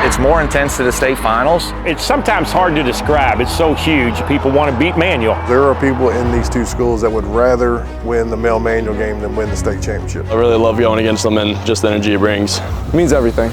It's more intense to the state finals. It's sometimes hard to describe. It's so huge. People want to beat Manual. There are people in these two schools that would rather win the male Manual game than win the state championship. I really love going against them and just the energy it brings. It means everything.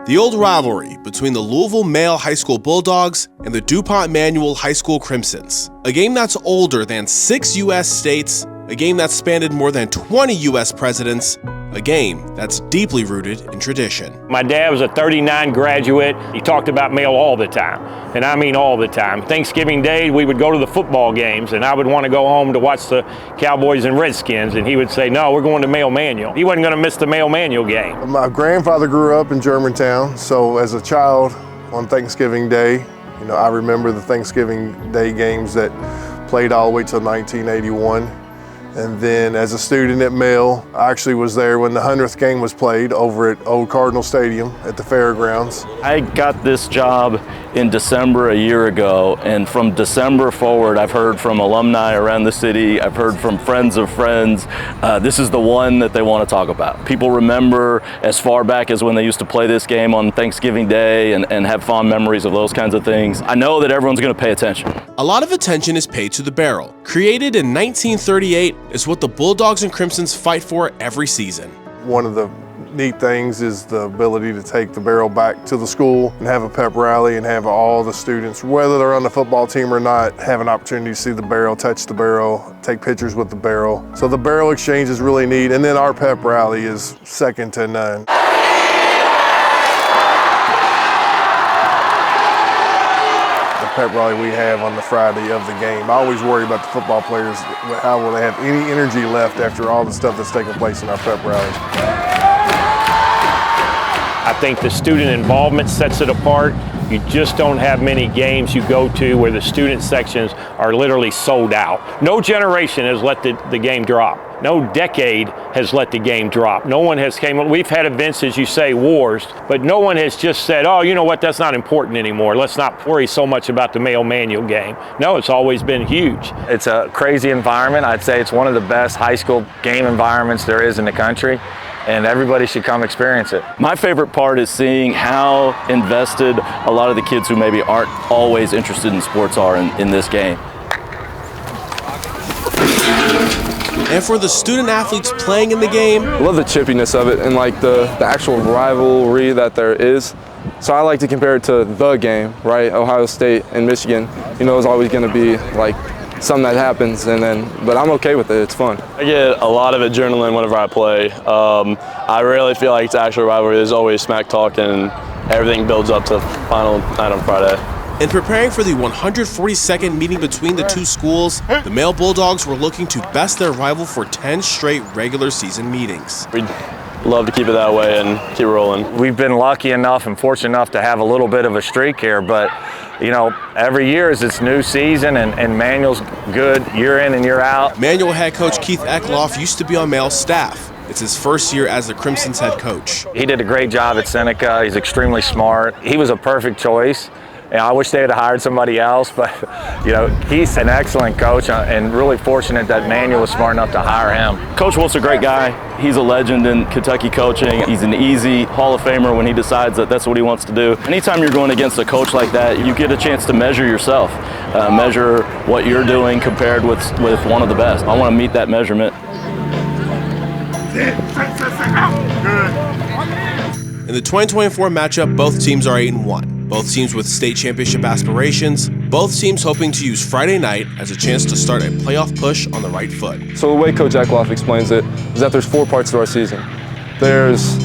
The old rivalry between the Louisville Male High School Bulldogs and the DuPont Manual High School Crimsons. A game that's older than 6 U.S. states, a game that's spanned more than 20 U.S. presidents, a game that's deeply rooted in tradition. My dad was a 39 graduate. He talked about Mail all the time, and I mean all the time. Thanksgiving Day, we would go to the football games, and I would want to go home to watch the Cowboys and Redskins, and he would say, no, we're going to Male Manual. He wasn't going to miss the Male Manual game. My grandfather grew up in Germantown, so as a child on Thanksgiving Day, I remember the Thanksgiving Day games that played all the way till 1981. And then as a student at Male, I actually was there when the 100th game was played over at Old Cardinal Stadium at the fairgrounds. I got this job in December a year ago, and from December forward, I've heard from alumni around the city, I've heard from friends of friends, this is the one that they want to talk about. People remember as far back as when they used to play this game on Thanksgiving Day and have fond memories of those kinds of things. I know that everyone's going to pay attention. A lot of attention is paid to the barrel. Created in 1938, is what the Bulldogs and Crimsons fight for every season. One of the neat things is the ability to take the barrel back to the school and have a pep rally and have all the students, whether they're on the football team or not, have an opportunity to see the barrel, touch the barrel, take pictures with the barrel. So the barrel exchange is really neat, and then our pep rally is second to none. Pep rally we have on the Friday of the game. I always worry about the football players, how will they have any energy left after all the stuff that's taking place in our pep rally. I think the student involvement sets it apart. You just don't have many games you go to where the student sections are literally sold out. No generation has let the game drop. No decade has let the game drop. No one has we've had events, as you say, wars, but no one has just said, oh, you know what, that's not important anymore. Let's not worry so much about the Male Manual game. No, it's always been huge. It's a crazy environment. I'd say it's one of the best high school game environments there is in the country, and everybody should come experience it. My favorite part is seeing how invested a lot of the kids who maybe aren't always interested in sports are in this game. And for the student athletes playing in the game, I love the chippiness of it and like the actual rivalry that there is. So I like to compare it to the game, right? Ohio State and Michigan, is always going to be like something that happens, but I'm okay with it. It's fun. I get a lot of adrenaline whenever I play. I really feel like it's actually a rivalry. There's always smack talk, and everything builds up to final night on Friday. In preparing for the 142nd meeting between the two schools, the Male Bulldogs were looking to best their rival for 10 straight regular season meetings. We'd love to keep it that way and keep rolling. We've been lucky enough and fortunate enough to have a little bit of a streak here, but every year is its new season, and Manual's good year in and year out. Manual head coach Keith Eckloff used to be on Male's staff. It's his first year as the Crimsons head coach. He did a great job at Seneca. He's extremely smart. He was a perfect choice. I wish they had hired somebody else, but he's an excellent coach, and really fortunate that Manual was smart enough to hire him. Coach Wolf's a great guy. He's a legend in Kentucky coaching. He's an easy Hall of Famer when he decides that that's what he wants to do. Anytime you're going against a coach like that, you get a chance to measure yourself, measure what you're doing compared with one of the best. I want to meet that measurement. In the 2024 matchup, both teams are 8-1. Both teams with state championship aspirations. Both teams hoping to use Friday night as a chance to start a playoff push on the right foot. So the way Coach Eckloff explains it is that there's 4 parts to our season. There's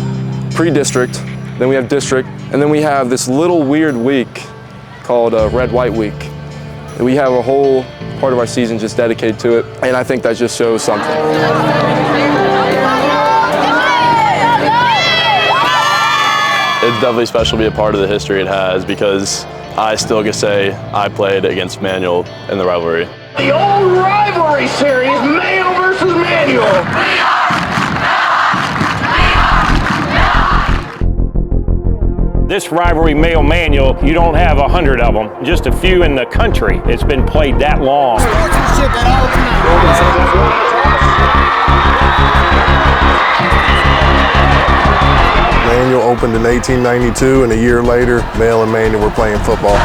pre-district, then we have district, and then we have this little weird week called Red-White Week. We have a whole part of our season just dedicated to it, and I think that just shows something. It's definitely special to be a part of the history it has, because I still can say I played against Manual in the rivalry. The Old Rivalry series, Male versus Manual. This rivalry male manual, you don't have 100 of them, just a few in the country. It's been played that long. Manual opened in 1892, and a year later, male and manual were playing football.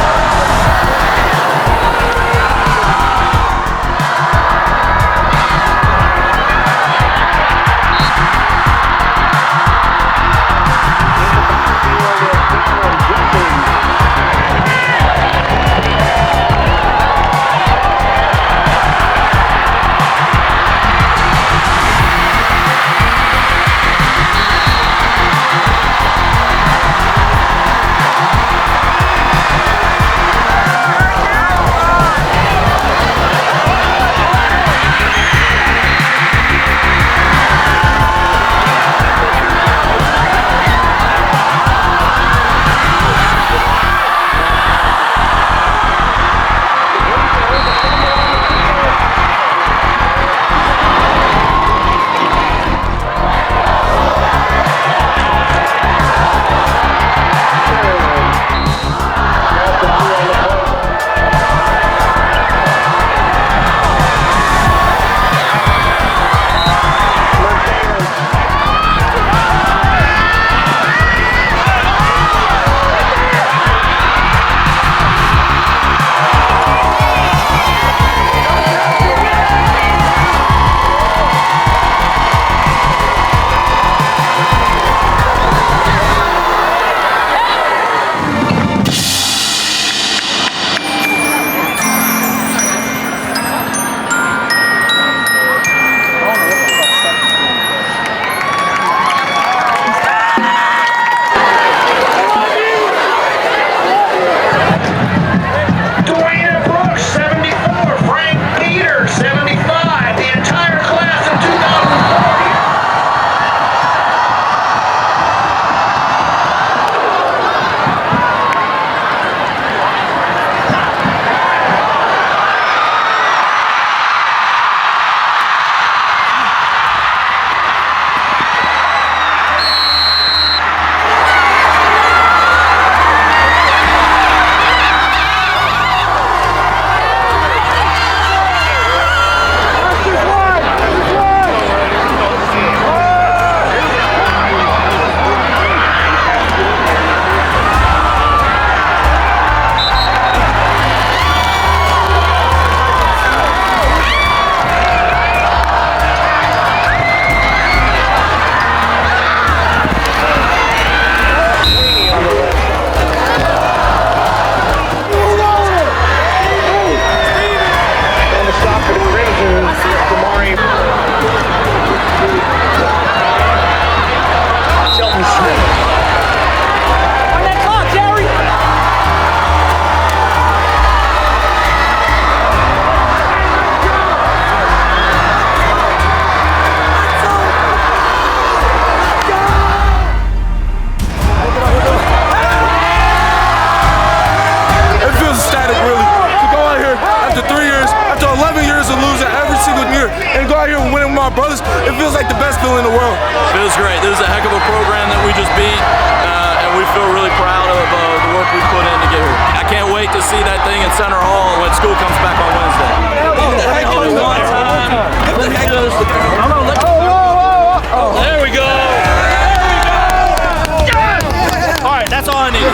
my brothers, it feels like the best feeling in the world. Feels great. This is a heck of a program that we just beat, and we feel really proud of the work we put in to get here. I can't wait to see that thing in Center Hall when school comes back on Wednesday. There we go. All right, that's all I need.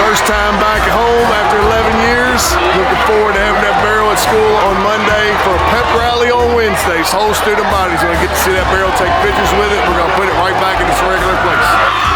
First time back at home after 11 years. Looking forward to having that barrel at school on Monday for a pep rally on Wednesday. So whole student body's going to get to see that barrel, take pictures with it. We're going to put it right back in its regular place.